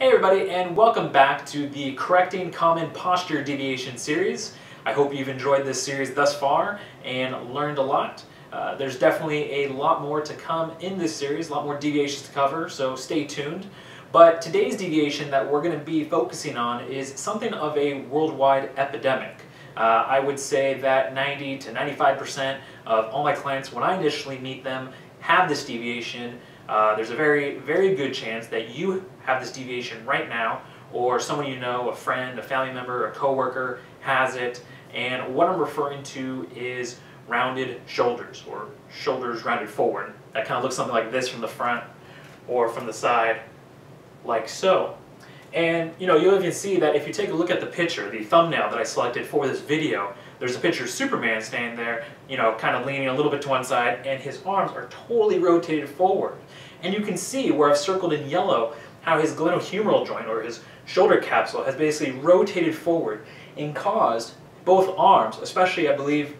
Hey everybody, and welcome back to the Correcting Common Posture Deviation series. I hope you've enjoyed this series thus far and learned a lot. There's definitely a lot more to come in this series, a lot more deviations to cover, so stay tuned. But today's deviation that we're going to be focusing on is something of a worldwide epidemic. I would say that 90 to 95% of all my clients, when I initially meet them, have this deviation. There's a very, very good chance that you have this deviation right now, or someone you know, a friend, a family member, a coworker has it. And what I'm referring to is rounded shoulders, or shoulders rounded forward. That kind of looks something like this from the front or from the side, like so. And you'll even see that if you take a look at the picture, the thumbnail that I selected for this video, there's a picture of Superman standing there, kind of leaning a little bit to one side, and his arms are totally rotated forward. And you can see where I've circled in yellow how his glenohumeral joint, or his shoulder capsule, has basically rotated forward and caused both arms, especially I believe,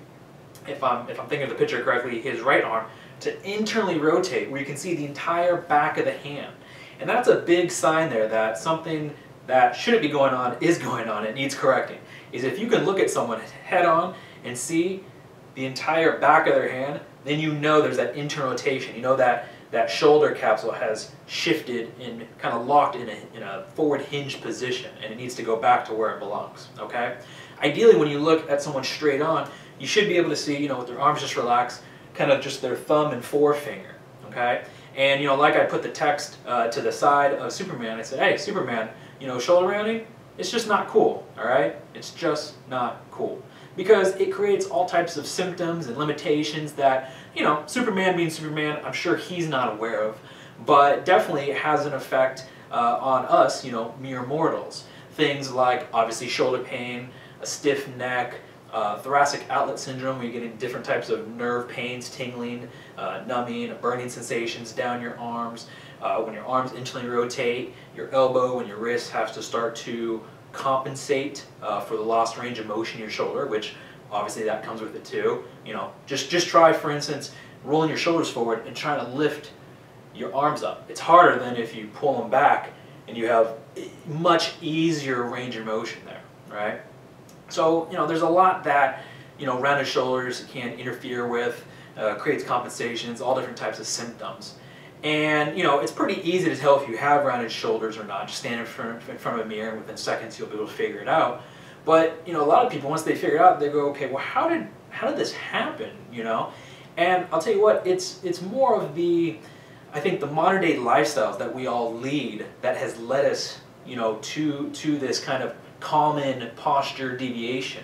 if I'm thinking of the picture correctly, his right arm, to internally rotate, where you can see the entire back of the hand. And that's a big sign there that something that shouldn't be going on is going on, it needs correcting. Is if you can look at someone head on and see the entire back of their hand, then you know there's that internal rotation. You know that shoulder capsule has shifted and kind of locked in a forward hinged position, and it needs to go back to where it belongs, okay? Ideally, when you look at someone straight on, you should be able to see, with their arms just relaxed, kind of just their thumb and forefinger, okay? And, like I put the text to the side of Superman, I said, hey, Superman, shoulder rounding, it's just not cool, all right? It's just not cool. Because it creates all types of symptoms and limitations that, Superman being Superman, I'm sure he's not aware of, but definitely it has an effect on us, mere mortals. Things like, obviously, shoulder pain, a stiff neck, thoracic outlet syndrome, where you're getting different types of nerve pains, tingling, numbing, burning sensations down your arms. When your arms internally rotate, your elbow and your wrist have to start to compensate for the lost range of motion in your shoulder, which obviously that comes with it too. Just try, for instance, rolling your shoulders forward and trying to lift your arms up. It's harder than if you pull them back and you have much easier range of motion there, right? So, there's a lot that, rounded shoulders can interfere with, creates compensations, all different types of symptoms. And, it's pretty easy to tell if you have rounded shoulders or not. Just stand in front of a mirror and within seconds you'll be able to figure it out. But, a lot of people, once they figure it out, they go, okay, well, how did this happen, And I'll tell you what, it's more of I think the modern day lifestyles that we all lead that has led us, to this kind of common posture deviation.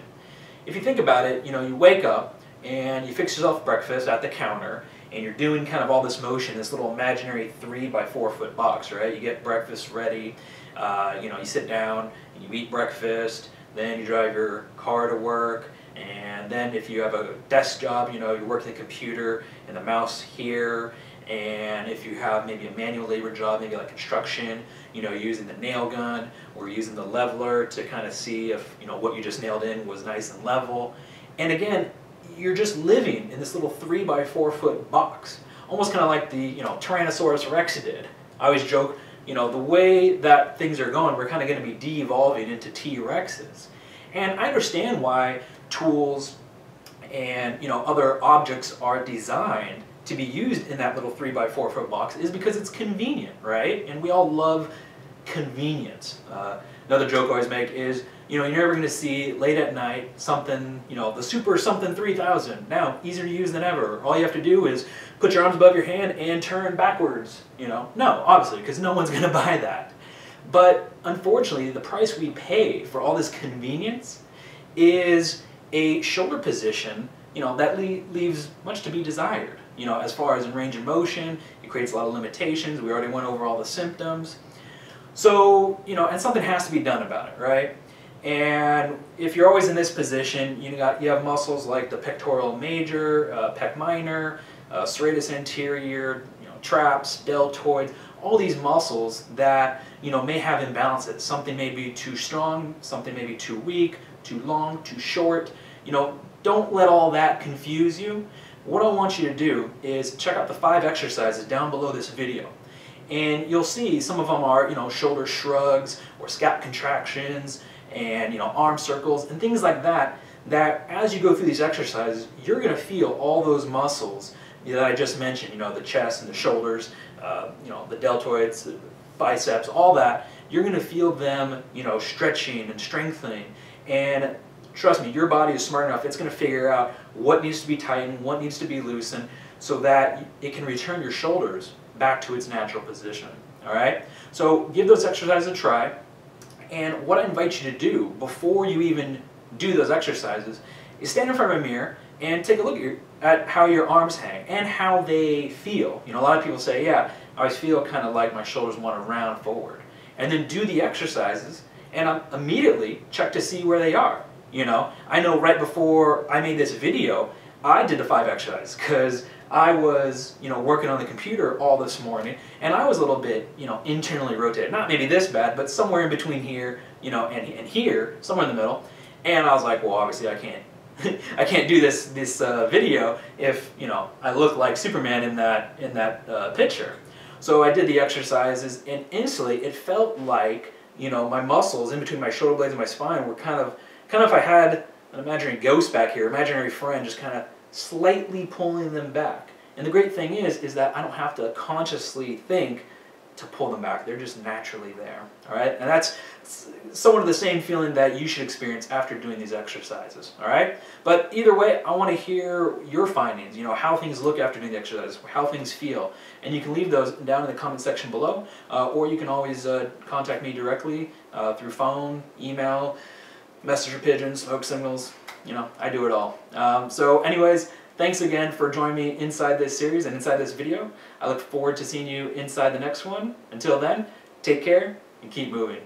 If you think about it, you wake up and you fix yourself breakfast at the counter, and you're doing kind of all this motion, this little imaginary 3 by 4 foot box, right? You get breakfast ready, you sit down and you eat breakfast, then you drive your car to work, and then if you have a desk job, you work the computer and the mouse here, and if you have maybe a manual labor job, maybe like construction, you're using the nail gun or using the leveler to kind of see if, what you just nailed in was nice and level. And again, you're just living in this little 3 by 4 foot box, almost kind of like the Tyrannosaurus Rex did. I always joke, the way that things are going, we're kind of going to be de-evolving into T-Rexes. And I understand why tools and other objects are designed to be used in that little 3 by 4 foot box, is because it's convenient, right? And we all love convenience. Another joke I always make is, you're never going to see late at night something, the Super Something 3000. Now, easier to use than ever. All you have to do is put your arms above your hand and turn backwards, No, obviously, because no one's going to buy that. But unfortunately, the price we pay for all this convenience is a shoulder position, that leaves much to be desired. As far as in range of motion, it creates a lot of limitations. We already went over all the symptoms. So, and something has to be done about it, right? And if you're always in this position, you have muscles like the pectoral major, pec minor, serratus anterior, traps, deltoids, all these muscles that, may have imbalances. Something may be too strong, something may be too weak, too long, too short. Don't let all that confuse you. What I want you to do is check out the 5 exercises down below this video. and you'll see some of them are, shoulder shrugs or scap contractions and, arm circles and things like that, that as you go through these exercises, you're going to feel all those muscles that I just mentioned, the chest and the shoulders, the deltoids, the biceps, all that. You're going to feel them, stretching and strengthening. And trust me, your body is smart enough, it's going to figure out what needs to be tightened, what needs to be loosened, so that it can return your shoulders back to its natural position. All right? So give those exercises a try. And what I invite you to do before you even do those exercises is stand in front of a mirror and take a look at how your arms hang and how they feel. A lot of people say, yeah, I always feel kind of like my shoulders want to round forward. And then do the exercises and immediately check to see where they are. I know right before I made this video, I did the 5 exercises because I was, working on the computer all this morning, and I was a little bit, internally rotated. Not maybe this bad, but somewhere in between here, and here, somewhere in the middle. And I was like, well, obviously I can't, I can't do this video if, I look like Superman in that picture. So I did the exercises, and instantly it felt like, my muscles in between my shoulder blades and my spine were kind of if I had an imaginary ghost back here, imaginary friend, just kind of slightly pulling them back. And the great thing is that I don't have to consciously think to pull them back. They're just naturally there. All right? And that's somewhat of the same feeling that you should experience after doing these exercises. All right? But either way, I want to hear your findings, how things look after doing the exercises, how things feel. And you can leave those down in the comment section below, or you can always contact me directly through phone, email, messenger pigeons, smoke signals, I do it all. So anyways, thanks again for joining me inside this series and inside this video. I look forward to seeing you inside the next one. Until then, take care and keep moving.